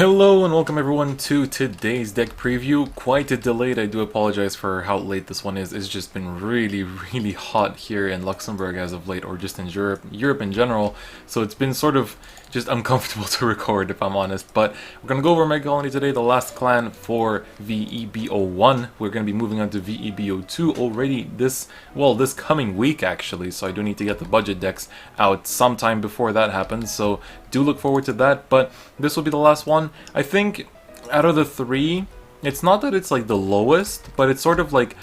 Hello and welcome everyone to today's deck preview. Quite a delayed, I do apologize for how late this one is. It's just been really hot here in Luxembourg as of late, or just in Europe in general. So it's been sort of just uncomfortable to record, if I'm honest. But we're going to go over Megacolony today, the last clan for V-EB01. We're going to be moving on to V-EB02 already this coming week actually. So I do need to get the budget decks out sometime before that happens. So do look forward to that, but this will be the last one. I think out of the three, it's not that it's like the lowest, but it's sort of like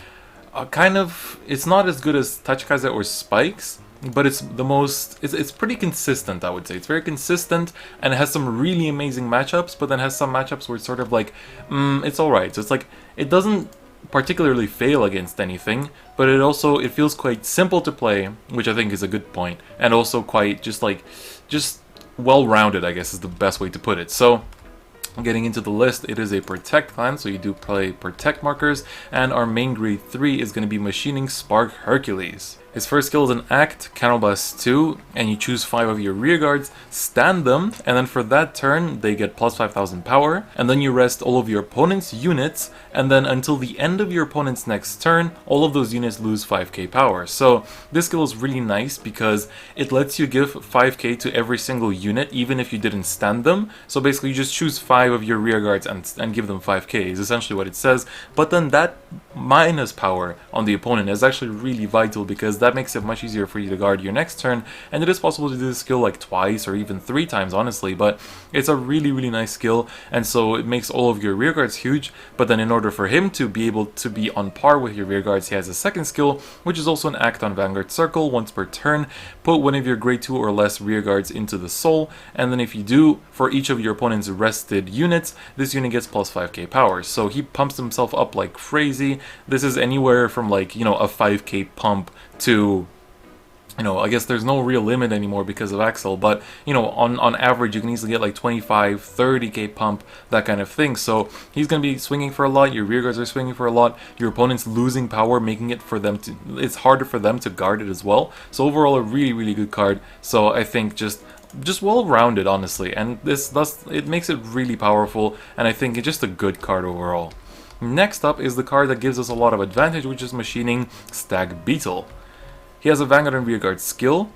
it's not as good as Tachikaze or Spikes, but it's the most, it's pretty consistent, I would say. It's very consistent, and it has some really amazing matchups, but then has some matchups where it's sort of like, it's alright. So it's like, it doesn't particularly fail against anything, but it feels quite simple to play, which I think is a good point, and also quite just well-rounded, I guess is the best way to put it. So getting into the list, it is a Protect clan, so you do play Protect markers, and our main grade 3 is going to be Machining Spark Hercules. His first skill is an Act, Counterblast 2, and you choose 5 of your rear guards, stand them, and then for that turn they get plus 5000 power, and then you rest all of your opponent's units, and then until the end of your opponent's next turn, all of those units lose 5k power. So this skill is really nice because it lets you give 5k to every single unit, even if you didn't stand them. So basically you just choose 5 of your rear guards and give them 5k is essentially what it says, but then that minus power on the opponent is actually really vital because that makes it much easier for you to guard your next turn, and it is possible to do this skill like twice or even 3 times honestly, but it's a really nice skill, and so it makes all of your rear guards huge. But then in order for him to be able to be on par with your rear guards, he has a second skill, which is also an Act on Vanguard Circle. Once per turn, put one of your grade 2 or less rear guards into the soul, and then if you do, for each of your opponent's rested units, this unit gets plus 5k power. So he pumps himself up like crazy. This is anywhere from like, a 5k pump to, I guess there's no real limit anymore because of Axel, but, on average you can easily get like 25, 30k pump, that kind of thing. So he's going to be swinging for a lot, your rear guards are swinging for a lot, your opponent's losing power, making it for them to, it's harder for them to guard it as well. So overall a really good card. So I think just well-rounded honestly, and it makes it really powerful, and I think it's just a good card overall. Next up is the card that gives us a lot of advantage, which is Machining Stag Beetle. He has a Vanguard and Rearguard skill.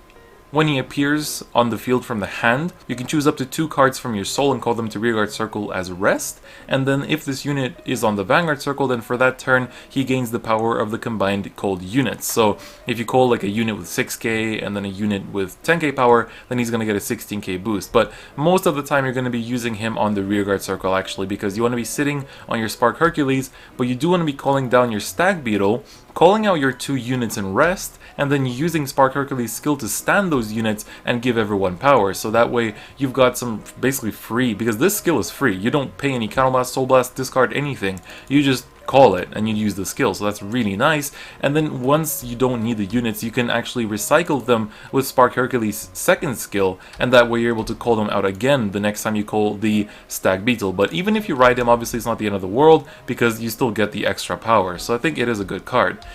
When he appears on the field from the hand, you can choose up to 2 cards from your soul and call them to Rearguard Circle as rest, and then if this unit is on the Vanguard Circle, then for that turn he gains the power of the combined called units. So if you call like a unit with 6k and then a unit with 10k power, then he's going to get a 16k boost. But most of the time you're going to be using him on the Rearguard Circle actually, because you want to be sitting on your Spark Hercules, but you do want to be calling down your Stag Beetle, calling out your 2 units in rest, and then using Spark Hercules' skill to stand those units and give everyone power. So that way you've got some basically free, because this skill is free. You don't pay any Counter Blast, Soul Blast, discard anything. You just call it and you use the skill, so that's really nice. And then once you don't need the units, you can actually recycle them with Spark Hercules' second skill, and that way you're able to call them out again the next time you call the Stag Beetle. But even if you ride him, obviously it's not the end of the world because you still get the extra power, so I think it is a good card.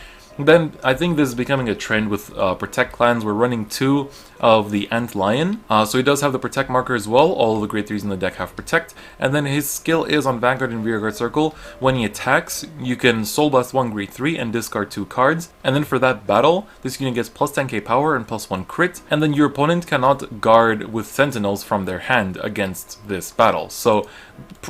Then I think this is becoming a trend with Protect clans. We're running 2 of the Ant Lion, so he does have the Protect marker as well. All of the grade 3s in the deck have Protect, and then his skill is on Vanguard and Rearguard Circle. When he attacks, you can Soul Blast 1 grade 3 and discard 2 cards, and then for that battle, this unit gets plus 10k power and plus 1 crit, and then your opponent cannot guard with Sentinels from their hand against this battle. So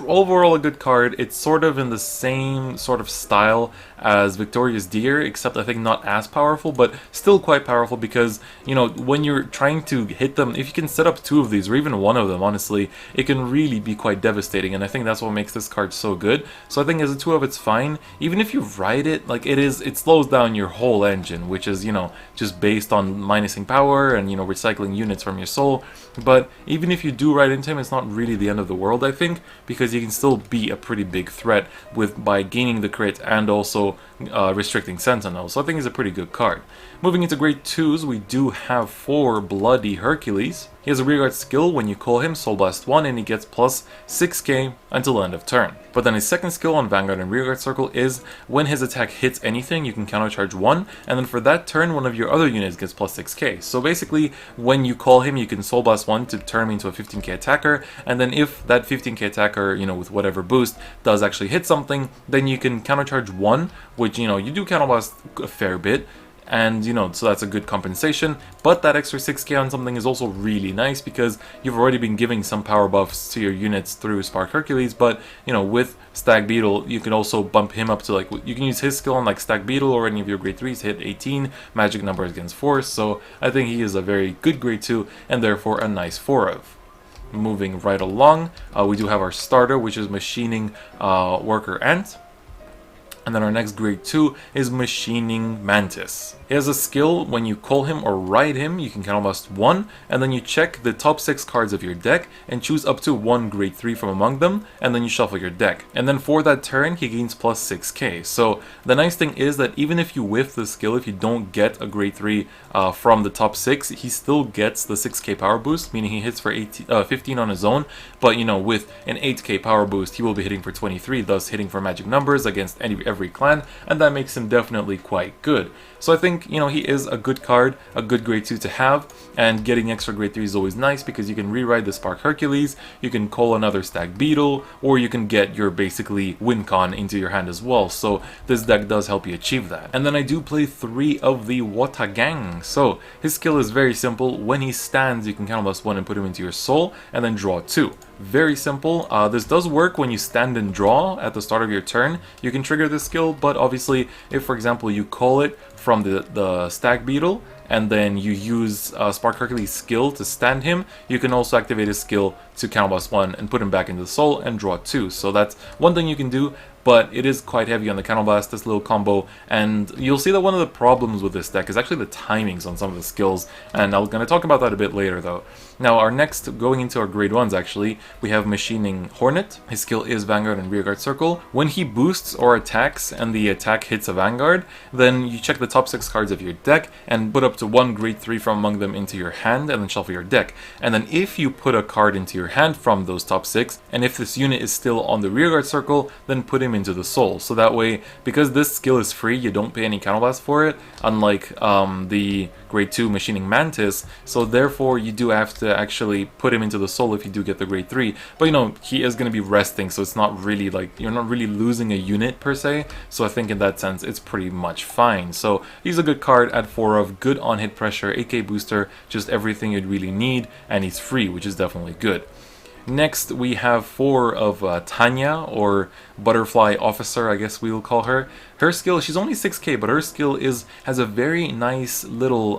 overall a good card. It's sort of in the same sort of style as Victorious Deer, except I think not as powerful, but still quite powerful because, when you're trying to hit them, if you can set up 2 of these, or even 1 of them, honestly, it can really be quite devastating, and I think that's what makes this card so good. So I think as a 2 of it's fine. Even if you ride it, like it slows down your whole engine, which is, just based on minusing power and, recycling units from your soul. But even if you do ride into him, it's not really the end of the world, I think, because you can still be a pretty big threat by gaining the crit and also also restricting Sentinel, so I think he's a pretty good card. Moving into grade 2s, we do have 4 Bloody Hercules. He has a rearguard skill when you call him Soul Blast 1 and he gets plus 6k until the end of turn. But then his second skill on Vanguard and rearguard circle is when his attack hits anything, you can countercharge 1, and then for that turn, one of your other units gets plus 6k. So basically, when you call him, you can Soul Blast 1 to turn him into a 15k attacker, and then if that 15k attacker, you know, with whatever boost, does actually hit something, then you can countercharge 1, which, you know, you do counterblast a fair bit, and you know, so that's a good compensation. But that extra 6k on something is also really nice because you've already been giving some power buffs to your units through Spark Hercules, but you know, with Stag Beetle you can also bump him up to, like, you can use his skill on like Stag Beetle or any of your grade 3s to hit 18 magic numbers against force, so I think he is a very good grade 2 and therefore a nice 4 of. Moving right along, we do have our starter, which is Machining Worker Ant. And then our next grade 2 is Machining Mantis. He has a skill when you call him or ride him, you can counterblast 1, and then you check the top 6 cards of your deck and choose up to 1 grade 3 from among them, and then you shuffle your deck. And then for that turn, he gains plus 6k. So the nice thing is that even if you whiff the skill, if you don't get a grade 3 from the top 6, he still gets the 6k power boost, meaning he hits for 15 on his own, but you know, with an 8k power boost, he will be hitting for 23, thus hitting for magic numbers against every clan, and that makes him definitely quite good. So I think, you know, he is a good card, a good grade 2 to have, and getting extra grade 3 is always nice because you can rewrite the Spark Hercules, you can call another Stag Beetle, or you can get your basically win con into your hand as well, so this deck does help you achieve that. And then I do play 3 of the Watagang. So his skill is very simple. When he stands, you can counterblast 1 and put him into your soul, and then draw 2. Very simple. This does work when you stand and draw at the start of your turn. You can trigger this skill, but obviously if, for example, you call it from the Stag Beetle and then you use Spark Hercules' skill to stand him, you can also activate his skill to counterblast 1 and put him back into the soul and draw 2. So that's one thing you can do, but it is quite heavy on the counterblast, this little combo, and you'll see that one of the problems with this deck is actually the timings on some of the skills, and I'm going to talk about that a bit later though. Now our next, going into our grade 1s actually, we have Machining Hornet. His skill is Vanguard and Rearguard Circle. When he boosts or attacks and the attack hits a Vanguard, then you check the top 6 cards of your deck and put up to 1 grade 3 from among them into your hand and then shuffle your deck. And then if you put a card into your hand from those top 6, and if this unit is still on the Rearguard Circle, then put him into the soul. So that way, because this skill is free, you don't pay any counterblast for it, unlike the grade 2 Machining Mantis, so therefore you do have to actually put him into the soul if you do get the grade 3, but you know, he is going to be resting, so it's not really like, you're not really losing a unit per se, so I think in that sense it's pretty much fine. So he's a good card at 4 of, good on hit pressure, 8k booster, just everything you'd really need, and he's free, which is definitely good. Next, we have 4 of Tanya, or Butterfly Officer, I guess we will call her. Her skill, she's only 6k, but her skill has a very nice little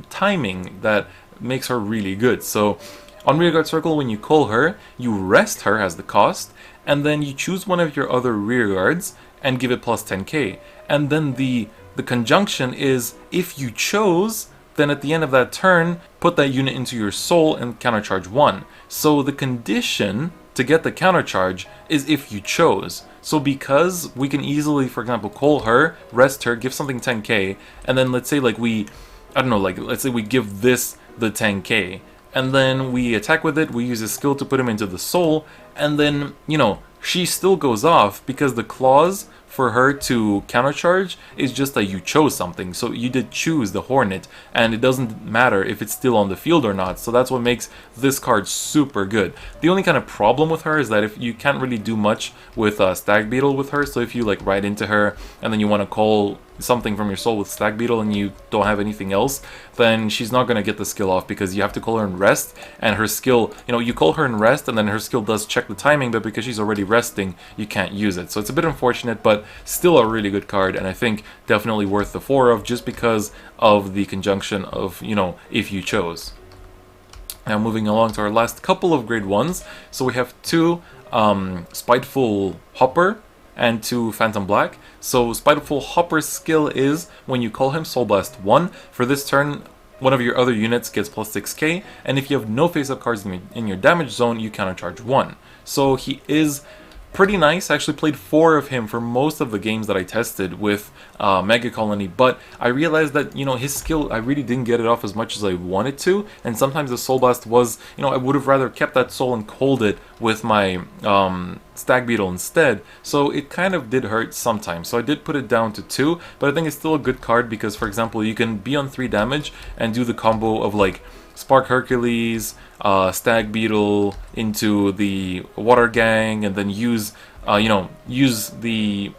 timing that makes her really good. So, on Rearguard Circle, when you call her, you rest her as the cost, and then you choose one of your other rearguards and give it plus 10k. And then the conjunction is, if you chose, then at the end of that turn, put that unit into your soul and countercharge 1. So the condition to get the countercharge is if you chose. So because we can easily, for example, call her, rest her, give something 10k, and then let's say like let's say we give this the 10k, and then we attack with it, we use a skill to put him into the soul, and then, you know, she still goes off because the clause for her to countercharge is just that you chose something. So you did choose the Hornet, and it doesn't matter if it's still on the field or not. So that's what makes this card super good. The only kind of problem with her is that if you can't really do much with Stag Beetle with her, so if you like ride into her and then you want to call something from your soul with Stag Beetle and you don't have anything else, then she's not going to get the skill off because you have to call her in rest, and her skill, you know, you call her in rest and then her skill does check the timing, but because she's already resting, you can't use it. So it's a bit unfortunate, but still a really good card, and I think definitely worth the 4 of just because of the conjunction of, you know, if you chose. Now moving along to our last couple of grade 1s, so we have 2 Spiteful Hopper and 2 Phantom Black. So Spiteful Hopper's skill is when you call him Soul Blast 1, for this turn one of your other units gets plus 6k, and if you have no face-up cards in your damage zone, you countercharge 1. So he is pretty nice. I actually played 4 of him for most of the games that I tested with Megacolony, but I realized that, you know, his skill, I really didn't get it off as much as I wanted to, and sometimes the Soul Blast was, you know, I would have rather kept that soul and cold it with my Stag Beetle instead, so it kind of did hurt sometimes. So I did put it down to 2, but I think it's still a good card because, for example, you can be on 3 damage and do the combo of like Spark Hercules, Stag Beetle into the Water Gang, and then use, use the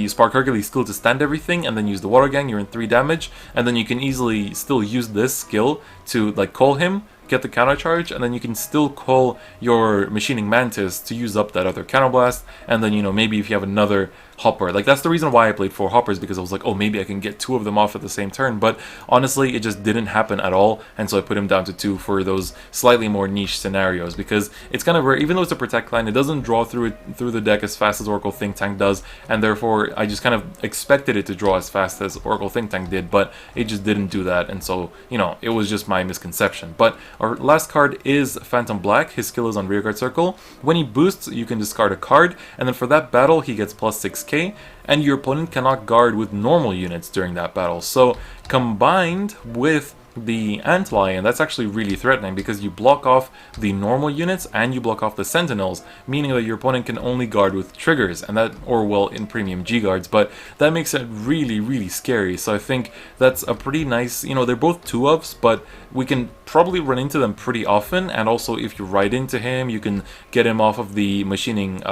Spark Hercules skill to stand everything, and then use the Water Gang. You're in 3 damage, and then you can easily still use this skill to like call him, get the counter charge, and then you can still call your Machining Mantis to use up that other counterblast, and then, you know, maybe if you have another hopper, like that's the reason why I played 4 hoppers, because I was like, oh, maybe I can get 2 of them off at the same turn, but honestly it just didn't happen at all, and so I put him down to 2 for those slightly more niche scenarios, because it's kind of rare. Even though it's a protect line, it doesn't draw through the deck as fast as Oracle Think Tank does, and therefore I just kind of expected it to draw as fast as Oracle Think Tank did, but it just didn't do that, and so, you know, it was just my misconception. But our last card is Phantom Black. His skill is on rearguard circle. When he boosts, you can discard a card, and then for that battle he gets plus 6k, and your opponent cannot guard with normal units during that battle. So combined with the Antlion, that's actually really threatening, because you block off the normal units and you block off the Sentinels, meaning that your opponent can only guard with triggers, and that, or well, in premium G guards, but that makes it really, really scary. So I think that's a pretty nice, you know, they're both 2-ofs, but we can probably run into them pretty often, and also if you ride into him, you can get him off of the Machining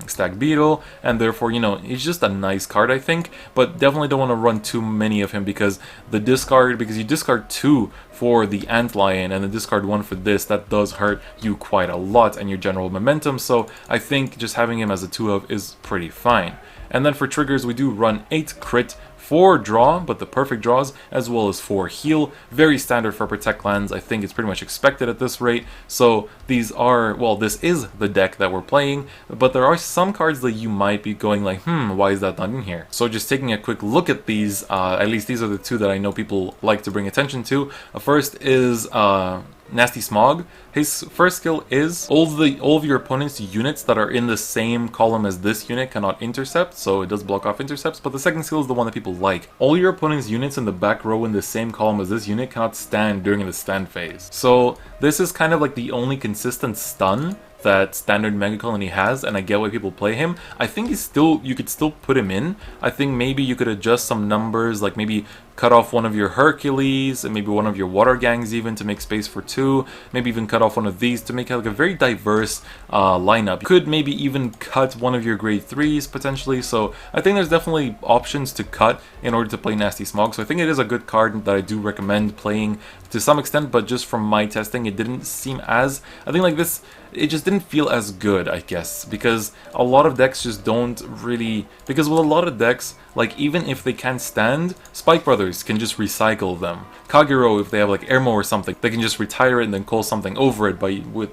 Stag Beetle, and therefore, you know, it's just a nice card, I think, but definitely don't want to run too many of him, because the discard, because you discard 2 for the Antlion and then discard 1 for this, that does hurt you quite a lot and your general momentum, so I think just having him as a 2-of is pretty fine. And then for triggers, we do run 8 crit, 4 draw, but the perfect draws, as well as 4 heal. Very standard for Protect lands. I think it's pretty much expected at this rate. So these are, well, this is the deck that we're playing, but there are some cards that you might be going like, why is that not in here? So just taking a quick look at these, at least these are the 2 that I know people like to bring attention to. First is Nasty Smog. His first skill is all of your opponent's units that are in the same column as this unit cannot intercept, so it does block off intercepts, but the second skill is the one that people like. All your opponent's units in the back row in the same column as this unit cannot stand during the stand phase. So this is kind of like the only consistent stun that standard Megacolony has, and I get why people play him. I think he's still, you could still put him in. I think maybe you could adjust some numbers, like maybe cut off one of your Hercules and maybe one of your Water Gangs even to make space for 2. Maybe even cut off one of these to make like a very diverse lineup. You could maybe even cut one of your grade 3s potentially. So I think there's definitely options to cut in order to play Nasty Smog. So I think it is a good card that I do recommend playing to some extent, but just from my testing, it didn't seem as, I think like this, it just didn't feel as good, I guess, because a lot of decks just don't really, because with a lot of decks, like even if they can't stand, Spike Brothers can just recycle them. Kagero, if they have like Airmo or something, they can just retire it and then call something over it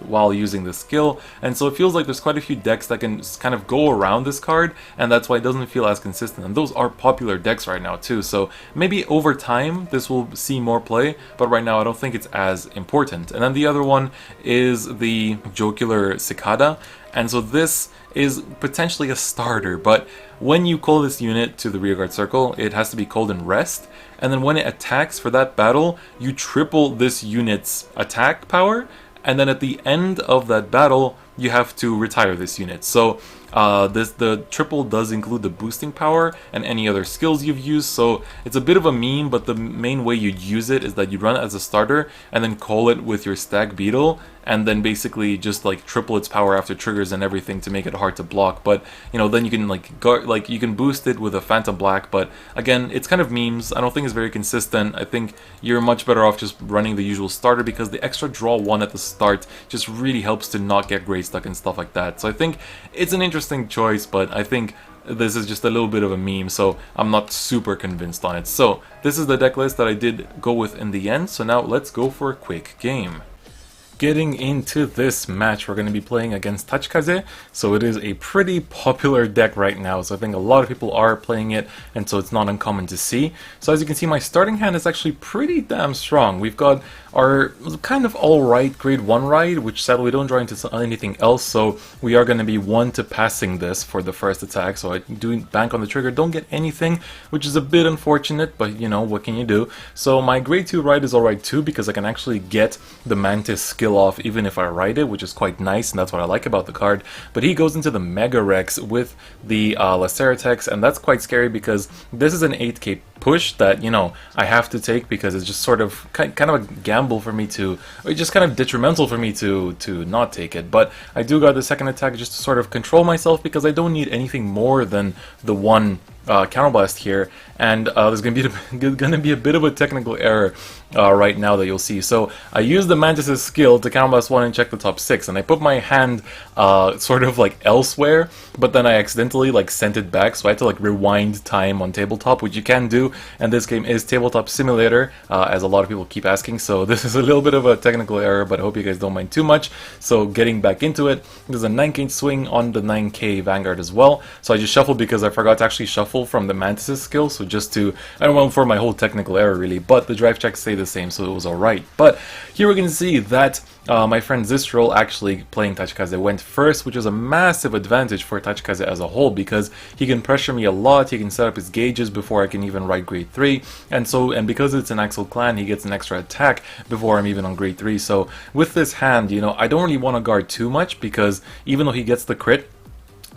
while using the skill. And so it feels like there's quite a few decks that can kind of go around this card, and that's why it doesn't feel as consistent. And those are popular decks right now too, so maybe over time this will see more play, but right now I don't think it's as important. And then the other one is the Jocular Cicada, and so this is potentially a starter, but when you call this unit to the rearguard circle, it has to be called in rest, and then when it attacks for that battle, you triple this unit's attack power, and then at the end of that battle, you have to retire this unit. So the triple does include the boosting power and any other skills you've used, so it's a bit of a meme, but the main way you'd use it is that you run it as a starter and then call it with your Stag Beetle, and then basically just like triple its power after triggers and everything to make it hard to block. But you know, then you can like you can boost it with a Phantom Black, but again, it's kind of memes. I don't think it's very consistent. I think you're much better off just running the usual starter, because the extra draw 1 at the start just really helps to not get grade stuck and stuff like that. So I think it's an interesting choice, but I think this is just a little bit of a meme, so I'm not super convinced on it. So this is the deck list that I did go with in the end, so now let's go for a quick game. getting into this match, we're going to be playing against Tachikaze, so it is a pretty popular deck right now, so I think a lot of people are playing it, and so it's not uncommon to see. So as you can see, my starting hand is actually pretty damn strong. We've got our kind of alright grade 1 ride, which sadly we don't draw into anything else, so we are going to be 1 to passing this for the first attack, so I do bank on the trigger, don't get anything, which is a bit unfortunate, but you know, what can you do? So my grade 2 ride is alright too, because I can actually get the Mantis skill off even if I ride it, which is quite nice, and that's what I like about the card. But he goes into the Mega Rex with the Laceratex, and that's quite scary because this is an 8k push that, you know, I have to take because it's just sort of kind of a gamble for me to, or just kind of detrimental for me to not take it. But I do got the second attack just to sort of control myself because I don't need anything more than the one counterblast here, and there's going to be a bit of a technical error right now that you'll see. So I used the Mantis' skill to counterblast 1 and check the top 6, and I put my hand sort of like elsewhere, but then I accidentally like sent it back, so I had to like rewind time on tabletop, which you can do, and this game is Tabletop Simulator, as a lot of people keep asking, so this is a little bit of a technical error, but I hope you guys don't mind too much. So getting back into it, there's a 9k swing on the 9k Vanguard as well, so I just shuffled because I forgot to actually shuffle from the Mantis' skill, so just to, I don't want for my whole technical error really, but the drive checks stay the same, so it was alright. But here we can see that my friend Zistrel actually playing Tachikaze went first, which is a massive advantage for Tachikaze as a whole because he can pressure me a lot, he can set up his gauges before I can even ride grade 3, and because it's an Axel clan, he gets an extra attack before I'm even on grade 3. So with this hand, you know, I don't really want to guard too much because even though he gets the crit,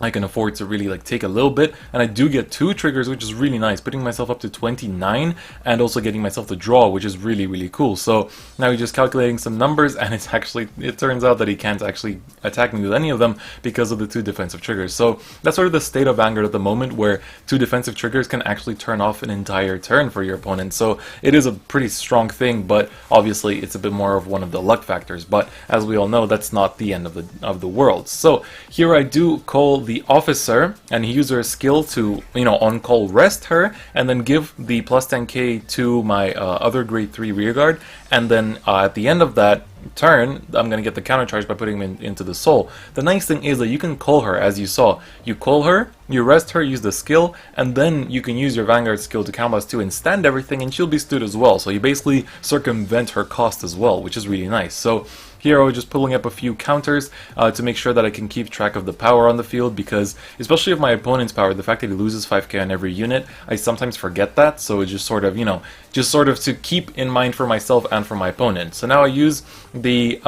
I can afford to really like take a little bit, and I do get 2 triggers, which is really nice, putting myself up to 29 and also getting myself the draw, which is really cool. So now he's just calculating some numbers, and it turns out that he can't actually attack me with any of them because of the 2 defensive triggers. So that's sort of the state of Vanguard at the moment, where 2 defensive triggers can actually turn off an entire turn for your opponent. So it is a pretty strong thing, but obviously it's a bit more of one of the luck factors. But as we all know, that's not the end of the world. So here I do call the officer, and he uses her skill to, you know, on call rest her, and then give the plus 10k to my other grade 3 rearguard, and then at the end of that turn, I'm going to get the counter charge by putting him into the soul. The nice thing is that you can call her, as you saw. You call her, you rest her, use the skill, and then you can use your Vanguard skill to counterblast 2 and stand everything, and she'll be stood as well. So you basically circumvent her cost as well, which is really nice. So here I was just pulling up a few counters to make sure that I can keep track of the power on the field, because especially if my opponent's power, the fact that he loses 5k on every unit, I sometimes forget that, so it's just sort of, you know, just sort of to keep in mind for myself and for my opponent. So now I use the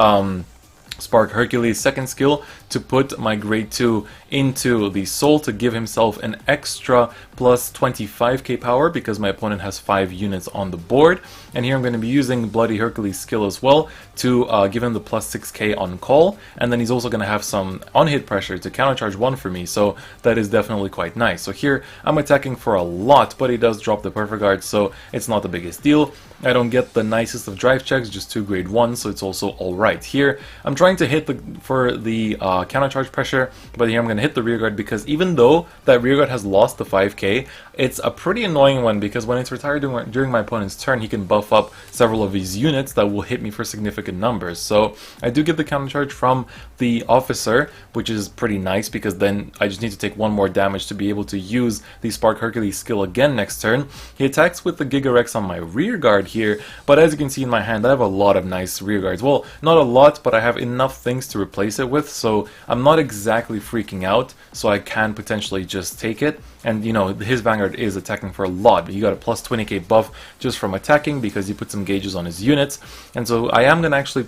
Spark Hercules second skill to put my grade 2 into the soul to give himself an extra plus 25k power because my opponent has 5 units on the board. And here I'm going to be using Bloody Hercules skill as well to give him the plus 6k on call, and then he's also going to have some on hit pressure to countercharge 1 for me, so that is definitely quite nice. So here I'm attacking for a lot, but he does drop the perfect guard, so it's not the biggest deal. I don't get the nicest of drive checks, just 2 grade 1, so it's also alright. Here I'm trying to hit for the countercharge pressure, but here I'm going to hit the rearguard because even though that rearguard has lost the 5k, it's a pretty annoying one because when it's retired during my opponent's turn, he can buff up several of his units that will hit me for significant numbers. So I do get the countercharge from the officer, which is pretty nice because then I just need to take 1 more damage to be able to use the Spark Hercules skill again next turn. He attacks with the Giga Rex on my rearguard here, but as you can see in my hand, I have a lot of nice rearguards. Well, not a lot, but I have enough things to replace it with, so I'm not exactly freaking out, so I can potentially just take it. And you know, his Vanguard is attacking for a lot, but you got a plus 20k buff just from attacking because he put some gauges on his units, and so I am going to actually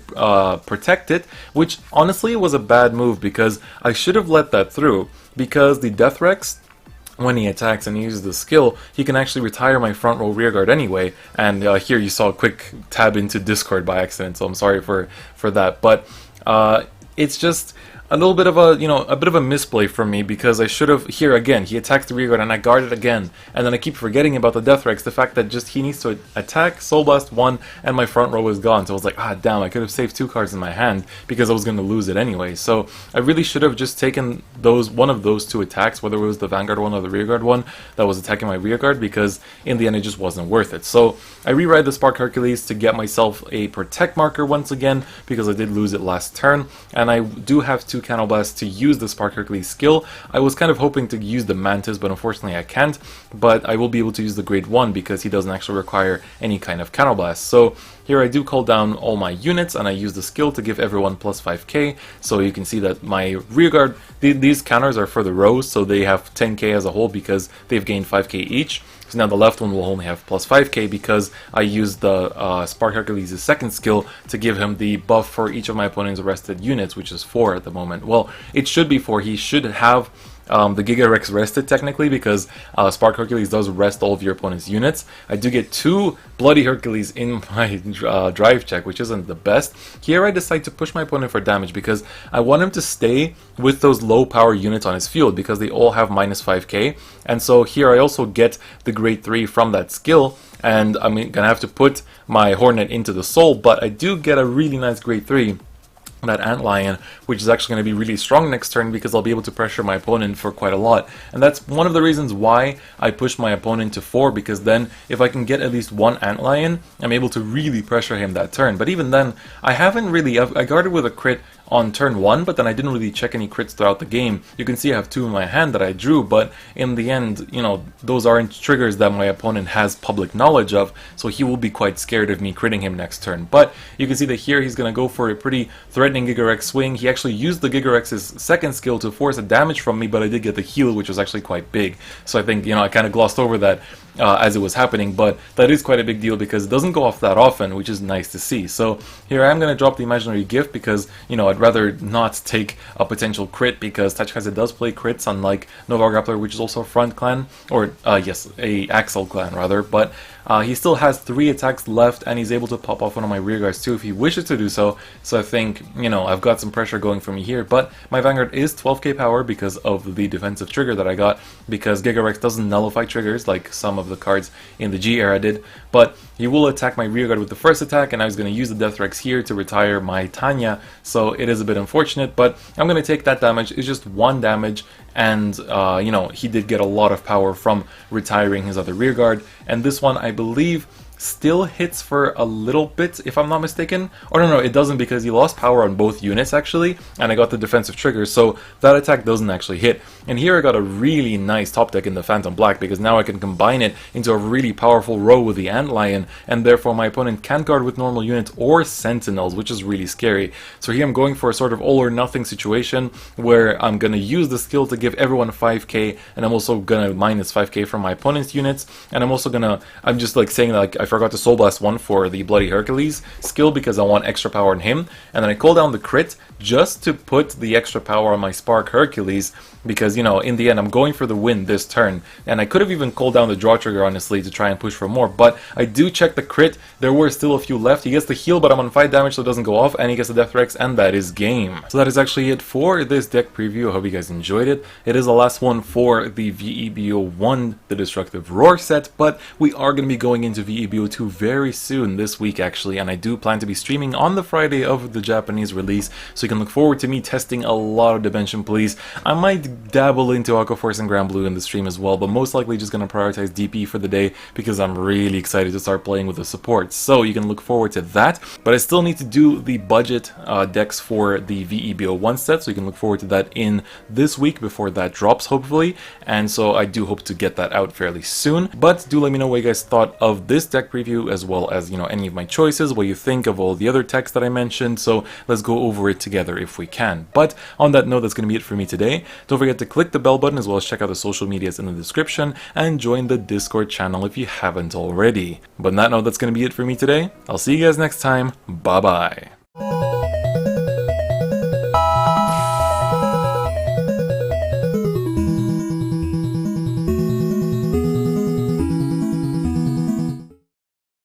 protect it, which honestly was a bad move because I should have let that through, because the Death Rex, when he attacks and he uses the skill, he can actually retire my front row rearguard anyway, and here you saw a quick tab into Discord by accident, so I'm sorry for that, but it's just a little bit of a, a bit of a misplay from me, because I should have, here again, he attacks the rearguard and I guard it again, and then I keep forgetting about the Death Rex, the fact that just he needs to attack, Soul Blast 1, and my front row is gone. So I was like, ah damn, I could have saved 2 cards in my hand because I was going to lose it anyway. So I really should have just taken one of those 2 attacks, whether it was the Vanguard one or the rearguard one that was attacking my rearguard, because in the end it just wasn't worth it. So I rewrite the Spark Hercules to get myself a protect marker once again, because I did lose it last turn, and I do have 2 Canal Blasts to use the Spark Hercules skill. I was kind of hoping to use the Mantis, but unfortunately I can't, but I will be able to use the grade 1 because he doesn't actually require any kind of Canal Blast. So here I do call down all my units, and I use the skill to give everyone plus 5k, so you can see that my rearguard, these counters are for the rows, so they have 10k as a whole because they've gained 5k each. So now the left one will only have plus 5k because I used the Spark Hercules' second skill to give him the buff for each of my opponent's arrested units, which is 4 at the moment. Well, it should be 4. He should have the Giga Rex rested technically, because Spark Hercules does rest all of your opponent's units. I do get 2 Bloody Hercules in my drive check, which isn't the best. Here I decide to push my opponent for damage because I want him to stay with those low power units on his field because they all have minus 5k. And so here I also get the grade 3 from that skill, and I'm gonna have to put my Hornet into the soul, but I do get a really nice grade 3, that Antlion, which is actually going to be really strong next turn because I'll be able to pressure my opponent for quite a lot. And that's one of the reasons why I push my opponent to 4, because then if I can get at least 1 Antlion, I'm able to really pressure him that turn. But even then, I haven't really, I guarded with a crit on turn 1, but then I didn't really check any crits throughout the game. You can see I have 2 in my hand that I drew, but in the end, those aren't triggers that my opponent has public knowledge of, so he will be quite scared of me critting him next turn. But you can see that here he's going to go for a pretty threatening Giga Rex swing. He actually used the Giga Rex's second skill to force a damage from me, but I did get the heal, which was actually quite big. So I think, I kind of glossed over that as it was happening, but that is quite a big deal because it doesn't go off that often, which is nice to see. So here I am going to drop the imaginary gift because, I'd rather not take a potential crit, because Tachikaze does play crits, unlike Nova Grappler, which is also a front clan, or yes, a Axel clan rather, but he still has 3 attacks left, and he's able to pop off one of my rear guards too if he wishes to do so. So I think, I've got some pressure going for me here, but my Vanguard is 12k power because of the defensive trigger that I got, because Giga Rex doesn't nullify triggers like some of the cards in the G era did, but he will attack my rear guard with the first attack, and I was going to use the Death Rex here to retire my Tanya, so it is a bit unfortunate, but I'm going to take that damage. It's just 1 damage, and he did get a lot of power from retiring his other rear guard, and this one I believe still hits for a little bit, if I'm not mistaken. Or no, it doesn't, because he lost power on both units actually, and I got the defensive trigger, so that attack doesn't actually hit. And here I got a really nice top deck in the Phantom Black, because now I can combine it into a really powerful row with the Antlion, and therefore my opponent can't guard with normal units or Sentinels, which is really scary. So here I'm going for a sort of all or nothing situation, where I'm gonna use the skill to give everyone 5k, and I'm also gonna minus 5k from my opponent's units, and I'm just like saying that, like, I forgot to Soul Blast 1 for the Bloody Hercules skill because I want extra power on him, and then I call down the crit just to put the extra power on my Spark Hercules, because, in the end I'm going for the win this turn, and I could have even called down the draw trigger honestly to try and push for more, but I do check the crit. There were still a few left. He gets the heal, but I'm on 5 damage, so it doesn't go off, and he gets the Death Rex, and that is game. So that is actually it for this deck preview. I hope you guys enjoyed it. It is the last one for the V-EB01 The Destructive Roar set, but we are going to be going into V-EB02 very soon this week actually, and I do plan to be streaming on the Friday of the Japanese release, so you can look forward to me testing a lot of Dimension Police. I might dabble into Aqua Force and Grand Blue in the stream as well, but most likely just going to prioritize DP for the day because I'm really excited to start playing with the support, so you can look forward to that. But I still need to do the budget decks for the V-EB01 set, so you can look forward to that in this week before that drops hopefully, and so I do hope to get that out fairly soon. But do let me know what you guys thought of this deck preview, as well as, any of my choices, what you think of all the other techs that I mentioned, so let's go over it together if we can. But on that note, that's going to be it for me today. Don't forget to click the bell button, as well as check out the social medias in the description, and join the Discord channel if you haven't already. But on that note, that's going to be it for me today. I'll see you guys next time. Bye bye.